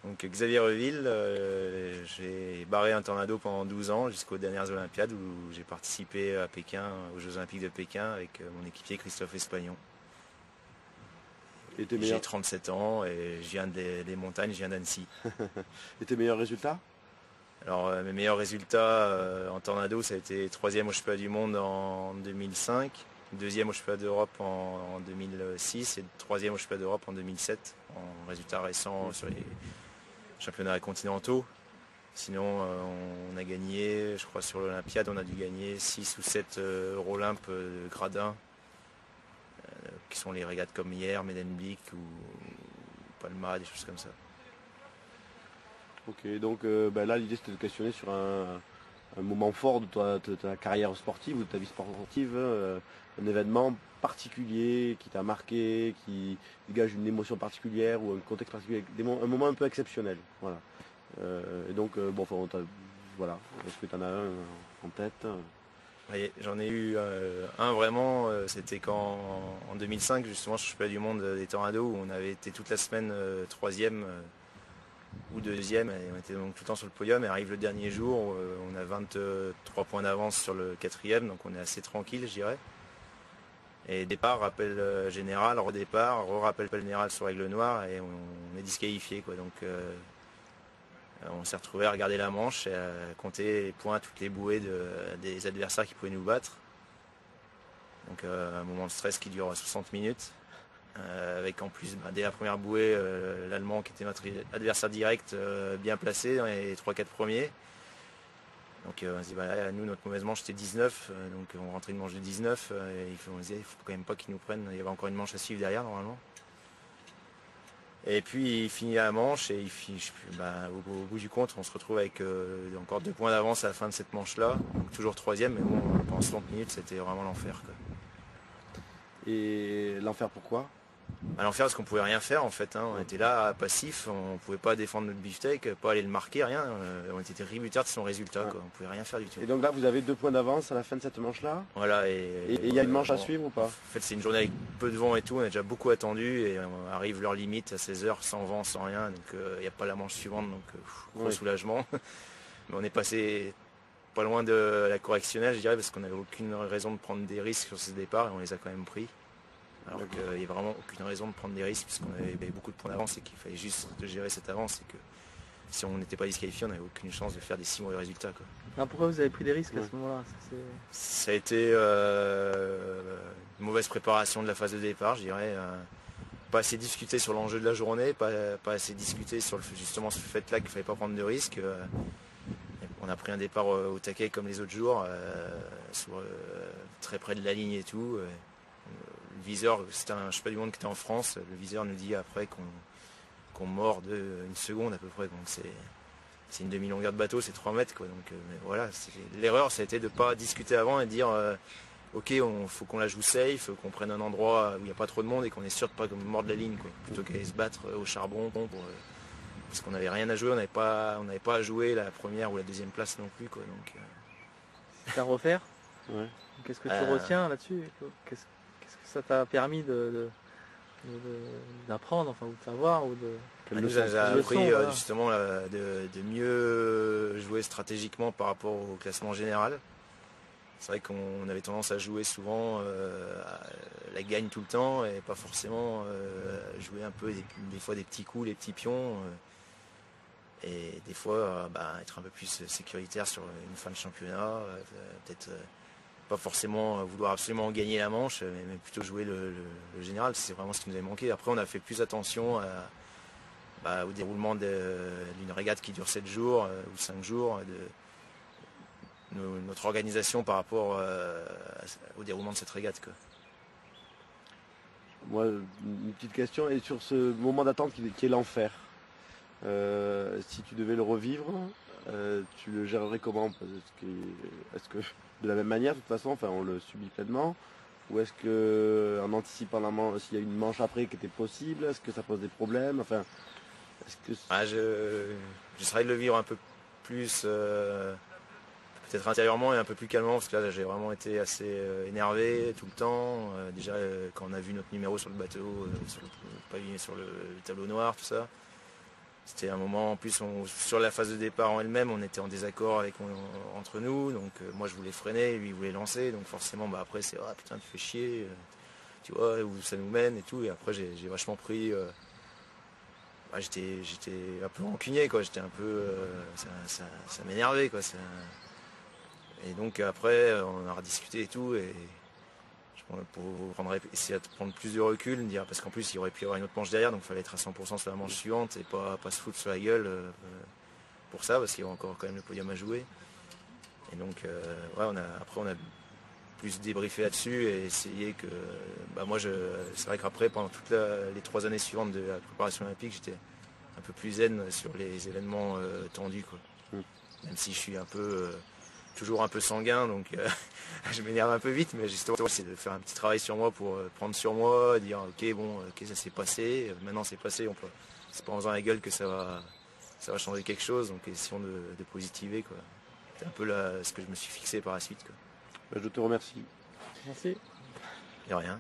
Donc Xavier Reville, j'ai barré un tornado pendant 12 ans jusqu'aux dernières Olympiades où j'ai participé à Pékin, aux Jeux Olympiques de Pékin avec mon équipier Christophe Espagnon. J'ai 37 ans et je viens des montagnes, je viens d'Annecy. Et tes meilleurs résultats? Alors mes meilleurs résultats en tornado, ça a été 3e au championnat du monde en 2005, 2e au championnat d'Europe en 2006 et 3e au championnat d'Europe en 2007, en résultats récents sur les championnats continentaux. Sinon on a gagné, je crois sur l'Olympiade, on a dû gagner 6 ou 7 Eurolymp de gradin, qui sont les régates comme hier, Medemblik ou Palma, des choses comme ça. Ok, donc là l'idée c'était de questionner sur un moment fort de ta carrière sportive ou de ta vie sportive, un événement particulier qui t'a marqué, qui dégage une émotion particulière ou un contexte particulier, un moment un peu exceptionnel. Voilà. Et donc, voilà, est-ce que tu en as un en tête? Oui, j'en ai eu un vraiment, c'était quand en 2005 justement je suis championnat du monde des tornados où on avait été toute la semaine 3e ou 2e et on était donc tout le temps sur le podium et arrive le dernier jour, on a 23 points d'avance sur le 4e donc on est assez tranquille je dirais. Et départ, rappel général, redépart, rappel général sur règle noire et on est disqualifié quoi. Donc on s'est retrouvé à regarder la manche et à compter les points, toutes les bouées des adversaires qui pouvaient nous battre. Donc un moment de stress qui dure 60 minutes. Avec en plus, dès la première bouée, l'Allemand qui était notre adversaire direct, bien placé dans les 3-4 premiers. Donc on se dit, nous notre mauvaise manche c'était 19, donc on rentrait une manche de 19, et on disait il faut quand même pas qu'ils nous prennent, il y avait encore une manche à suivre derrière normalement. Et puis il finit la manche et au bout du compte on se retrouve avec encore 2 points d'avance à la fin de cette manche-là. Donc toujours 3e, mais bon, pendant 60 minutes c'était vraiment l'enfer. Et l'enfer pourquoi? À l'enfer parce qu'on pouvait rien faire en fait. On était là passif, on pouvait pas défendre notre beefsteak, pas aller le marquer, rien. On était tributaire de son résultat, quoi. On pouvait rien faire du tout. Et donc là vous avez 2 points d'avance à la fin de cette manche-là? Voilà, et il y a une manche à suivre ou pas? En fait c'est une journée avec peu de vent et tout, on a déjà beaucoup attendu et on arrive leur limite à 16h sans vent, sans rien, donc il n'y a pas la manche suivante, donc gros soulagement. Mais on est passé pas loin de la correctionnelle je dirais, parce qu'on n'avait aucune raison de prendre des risques sur ce départ et on les a quand même pris. Alors qu'il n'y a vraiment aucune raison de prendre des risques puisqu'on avait beaucoup de points d'avance et qu'il fallait juste gérer cette avance et que si on n'était pas disqualifié, on n'avait aucune chance de faire des 6 mauvais résultats. Quoi. Alors pourquoi vous avez pris des risques à ce moment-là? Ça a été une mauvaise préparation de la phase de départ, je dirais. Pas assez discuté sur l'enjeu de la journée, pas assez discuté sur justement ce fait-là qu'il ne fallait pas prendre de risques. On a pris un départ au taquet comme les autres jours, très près de la ligne et tout. Le viseur, c'était un championnat du monde qui était en France, le viseur nous dit après qu'on mord une seconde à peu près, donc c'est une demi-longueur de bateau, c'est 3 mètres quoi. Donc voilà, l'erreur ça a été de ne pas discuter avant et de dire ok, faut qu'on la joue safe, qu'on prenne un endroit où il n'y a pas trop de monde et qu'on est sûr de ne pas mordre la ligne quoi, plutôt qu'aller se battre au charbon parce qu'on n'avait rien à jouer, on n'avait pas à jouer la première ou la deuxième place non plus quoi. Donc c'est à refaire. Ouais. Qu'est-ce que tu retiens là-dessus? Qu'est-ce que ça t'a permis d'apprendre, enfin, ou de savoir ou de... nous a appris justement de mieux jouer stratégiquement par rapport au classement général. C'est vrai qu'on avait tendance à jouer souvent la gagne tout le temps et pas forcément jouer un peu des fois des petits coups, les petits pions. Et des fois être un peu plus sécuritaire sur une fin de championnat, peut-être pas forcément vouloir absolument gagner la manche, mais plutôt jouer le général, c'est vraiment ce qui nous avait manqué. Après on a fait plus attention au déroulement d'une régate qui dure 7 jours ou 5 jours, notre organisation par rapport au déroulement de cette régate. Quoi. Moi, une petite question, et sur ce moment d'attente qui est l'enfer, si tu devais le revivre, tu le gérerais comment? Est-ce que de la même manière, de toute façon, enfin, on le subit pleinement, ou est-ce que en anticipant la manche, s'il y a une manche après qui était possible, est-ce que ça pose des problèmes? Enfin, est-ce que j'essaierais de le vivre un peu plus, peut-être intérieurement et un peu plus calmement, parce que là j'ai vraiment été assez énervé tout le temps. Déjà quand on a vu notre numéro sur le bateau, sur le tableau noir, tout ça. c'était un moment, en plus sur la phase de départ en elle-même, on était en désaccord entre nous, donc moi je voulais freiner, lui il voulait lancer, donc forcément après c'est ah putain tu fais chier, tu vois où ça nous mène et tout, et après j'ai vachement pris, j'étais un peu rancunier quoi, j'étais un peu, ça m'énervait quoi, et donc après on a rediscuté et tout, et pour essayer de prendre plus de recul, me dire, parce qu'en plus il aurait pu y avoir une autre manche derrière, donc il fallait être à 100% sur la manche suivante et pas se foutre sur la gueule pour ça, parce qu'il y a encore quand même le podium à jouer. Et donc après on a plus débriefé là-dessus et essayé que moi c'est vrai qu'après pendant toutes les 3 années suivantes de la préparation olympique, j'étais un peu plus zen sur les événements tendus quoi. Même si je suis toujours un peu sanguin, donc je m'énerve un peu vite, mais justement c'est de faire un petit travail sur moi pour prendre sur moi, dire ok ça s'est passé, maintenant c'est passé, c'est pas en faisant la gueule que ça va changer quelque chose, donc essayons de positiver quoi. C'est un peu ce que je me suis fixé par la suite quoi. Je te remercie. Merci. De rien.